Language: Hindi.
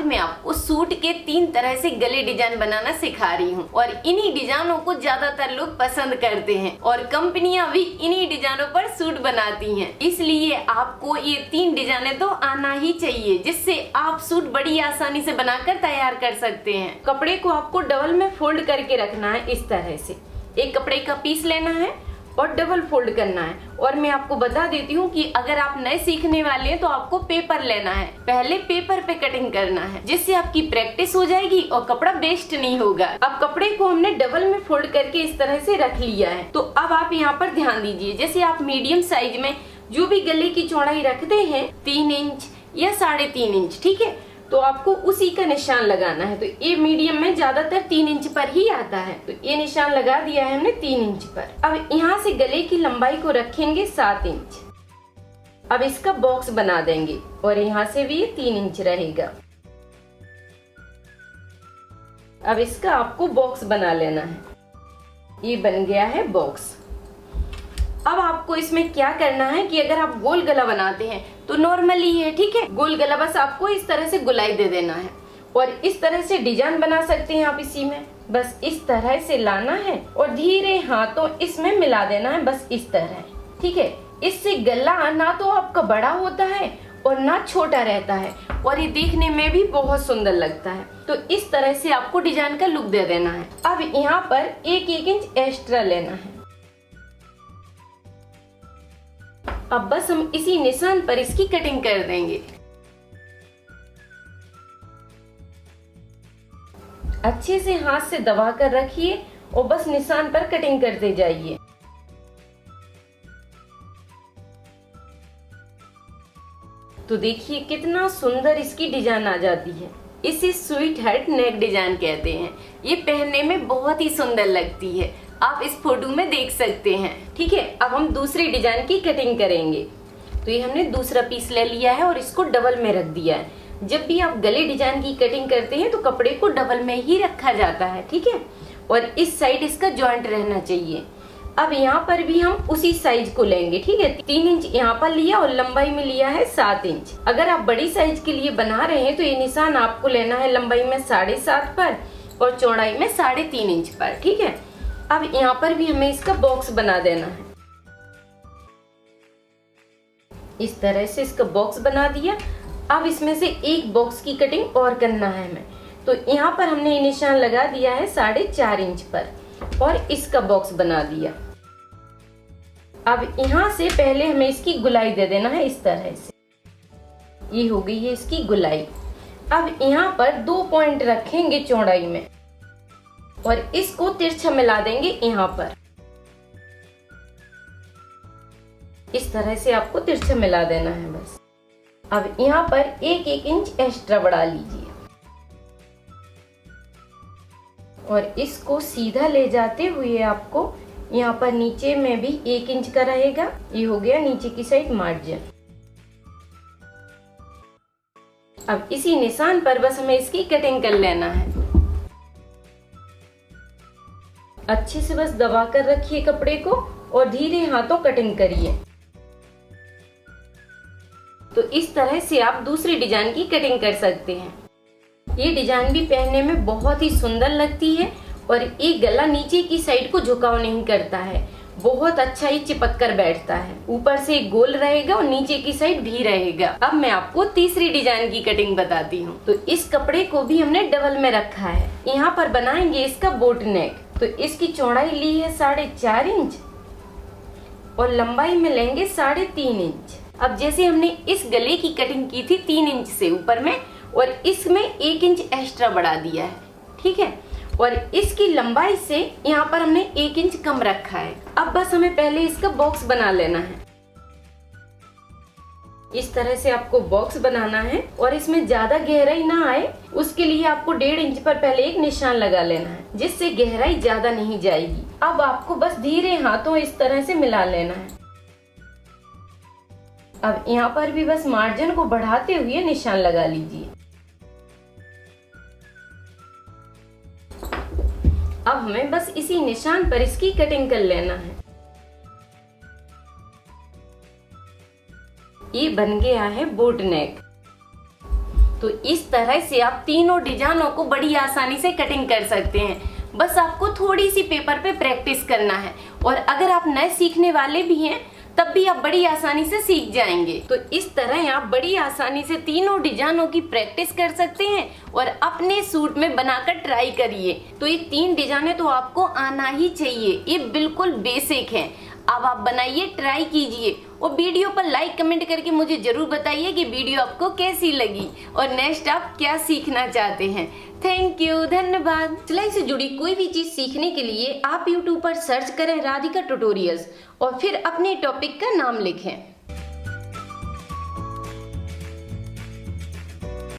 मैं आपको सूट के 3 तरह से गले डिजाइन बनाना सिखा रही हूँ और इन्हीं डिजाइनों को ज्यादातर लोग पसंद करते हैं और कंपनियां भी इन्हीं डिजाइनों पर सूट बनाती हैं। इसलिए आपको ये 3 डिजाइनें तो आना ही चाहिए, जिससे आप सूट बड़ी आसानी से बनाकर तैयार कर सकते हैं। कपड़े को आपको डबल में फोल्ड करके रखना है। इस तरह से एक कपड़े का पीस लेना है और डबल फोल्ड करना है। और मैं आपको बता देती हूँ कि अगर आप नए सीखने वाले हैं तो आपको पेपर लेना है। पहले पेपर पे कटिंग करना है, जिससे आपकी प्रैक्टिस हो जाएगी और कपड़ा वेस्ट नहीं होगा। अब कपड़े को हमने डबल में फोल्ड करके इस तरह से रख लिया है। तो अब आप यहाँ पर ध्यान दीजिए, जैसे आप मीडियम साइज में जो भी गले की चौड़ाई रखते हैं 3 इंच या 3.5 इंच, ठीक है, तो आपको उसी का निशान लगाना है। तो ये मीडियम में ज्यादातर 3 इंच पर ही आता है, तो ये निशान लगा दिया है हमने 3 इंच पर। अब यहाँ से गले की लंबाई को रखेंगे 7 इंच। अब इसका बॉक्स बना देंगे और यहाँ से भी ये 3 इंच रहेगा। अब इसका आपको बॉक्स बना लेना है। ये बन गया है बॉक्स। अब आपको इसमें क्या करना है कि अगर आप गोल गला बनाते हैं तो नॉर्मली है, ठीक है, गोल गला बस आपको इस तरह से गुलाई दे देना है और इस तरह से डिजाइन बना सकते हैं आप इसी में। बस इस तरह से लाना है और धीरे हाथों इसमें मिला देना है, बस इस तरह, ठीक है। इससे गला ना तो आपका बड़ा होता है और ना छोटा रहता है और ये देखने में भी बहुत सुंदर लगता है। तो इस तरह से आपको डिजाइन का लुक दे देना है। अब यहाँ पर 1-1 इंच एक्स्ट्रा लेना है। अब बस हम इसी निशान पर इसकी कटिंग कर देंगे। अच्छे से हाथ से दबा कर रखिए और बस निशान पर कटिंग करते जाइए। तो देखिए कितना सुंदर इसकी डिजाइन आ जाती है। इसे स्वीट हार्ट नेक डिजाइन कहते हैं। ये पहनने में बहुत ही सुंदर लगती है, आप इस फोटो में देख सकते हैं, ठीक है। अब हम दूसरी डिजाइन की कटिंग करेंगे। तो ये हमने दूसरा पीस ले लिया है और इसको डबल में रख दिया है। जब भी आप गले डिजाइन की कटिंग करते हैं तो कपड़े को डबल में ही रखा जाता है, ठीक है, और इस साइड इसका जॉइंट रहना चाहिए। अब यहाँ पर भी हम उसी साइज को लेंगे, ठीक है। 3 इंच यहाँ पर लिया और लंबाई में लिया है 7 इंच। अगर आप बड़ी साइज के लिए बना रहे हैं तो ये निशान आपको लेना है लंबाई में 7.5 पर और चौड़ाई में 3.5 इंच पर, ठीक है। अब यहाँ पर भी हमें इसका बॉक्स बना देना है। इस तरह से इसका बॉक्स बना दिया। अब इसमें से एक बॉक्स की कटिंग और करना है हमें। तो यहाँ पर हमने ये निशान लगा दिया है 4.5 इंच पर और इसका बॉक्स बना दिया। अब यहाँ से पहले हमें इसकी गुलाई दे देना है इस तरह से। ये हो गई है इसकी गुलाई। अब यहाँ पर 2 पॉइंट रखेंगे चौड़ाई में और इसको तिरछा मिला देंगे यहाँ पर। इस तरह से आपको तिरछा मिला देना है बस। अब यहाँ पर 1-1 इंच एक्स्ट्रा बढ़ा लीजिए और इसको सीधा ले जाते हुए आपको यहाँ पर नीचे में भी 1 इंच का रहेगा। ये हो गया नीचे की साइड मार्जिन। अब इसी निशान पर बस हमें इसकी कटिंग कर लेना है। अच्छे से बस दबा कर रखिए कपड़े को और धीरे हाथों कटिंग करिए। तो इस तरह से आप दूसरी डिजाइन की कटिंग कर सकते हैं। ये डिजाइन भी पहनने में बहुत ही सुंदर लगती है और ये गला नीचे की साइड को झुकाव नहीं करता है, बहुत अच्छा ही चिपक कर बैठता है। ऊपर से गोल रहेगा और नीचे की साइड भी रहेगा। अब मैं आपको तीसरी डिजाइन की कटिंग बताती हूँ। तो इस कपड़े को भी हमने डबल में रखा है। यहाँ पर बनाएंगे इसका बोट नेक। तो इसकी चौड़ाई ली है 4.5 इंच और लंबाई में लेंगे 3.5 इंच। अब जैसे हमने इस गले की कटिंग की थी 3 इंच से ऊपर में और इसमें 1 इंच एक्स्ट्रा बढ़ा दिया है, ठीक है, और इसकी लंबाई से यहाँ पर हमने 1 इंच कम रखा है। अब बस हमें पहले इसका बॉक्स बना लेना है। इस तरह से आपको बॉक्स बनाना है और इसमें ज्यादा गहराई ना आए, उसके लिए आपको 1.5 इंच पर पहले एक निशान लगा लेना है, जिससे गहराई ज्यादा नहीं जाएगी। अब आपको बस धीरे हाथों इस तरह से मिला लेना है। अब यहाँ पर भी बस मार्जिन को बढ़ाते हुए निशान लगा लीजिए। अब हमें बस इसी निशान पर इसकी कटिंग कर लेना है। ये बन गया है बोट नेक। तो इस तरह से आप तीनों डिजाइनों को बड़ी आसानी से कटिंग कर सकते हैं। बस आपको थोड़ी सी पेपर पे प्रैक्टिस करना है, और अगर आप नए सीखने वाले भी हैं तब भी आप बड़ी आसानी से सीख जाएंगे। तो इस तरह आप बड़ी आसानी से तीनों डिजाइनों की प्रैक्टिस कर सकते हैं और अपने सूट में बनाकर ट्राई करिए। तो ये 3 डिजाइनें तो आपको आना ही चाहिए, ये बिल्कुल बेसिक है। अब आप बनाइए, ट्राई कीजिए और वीडियो पर लाइक कमेंट करके मुझे जरूर बताइए कि वीडियो आपको कैसी लगी और नेक्स्ट आप क्या सीखना चाहते हैं। थैंक यू, धन्यवाद। सिलाई से जुड़ी कोई भी चीज सीखने के लिए आप YouTube पर सर्च करें राधिका ट्यूटोरियल्स और फिर अपने टॉपिक का नाम लिखें।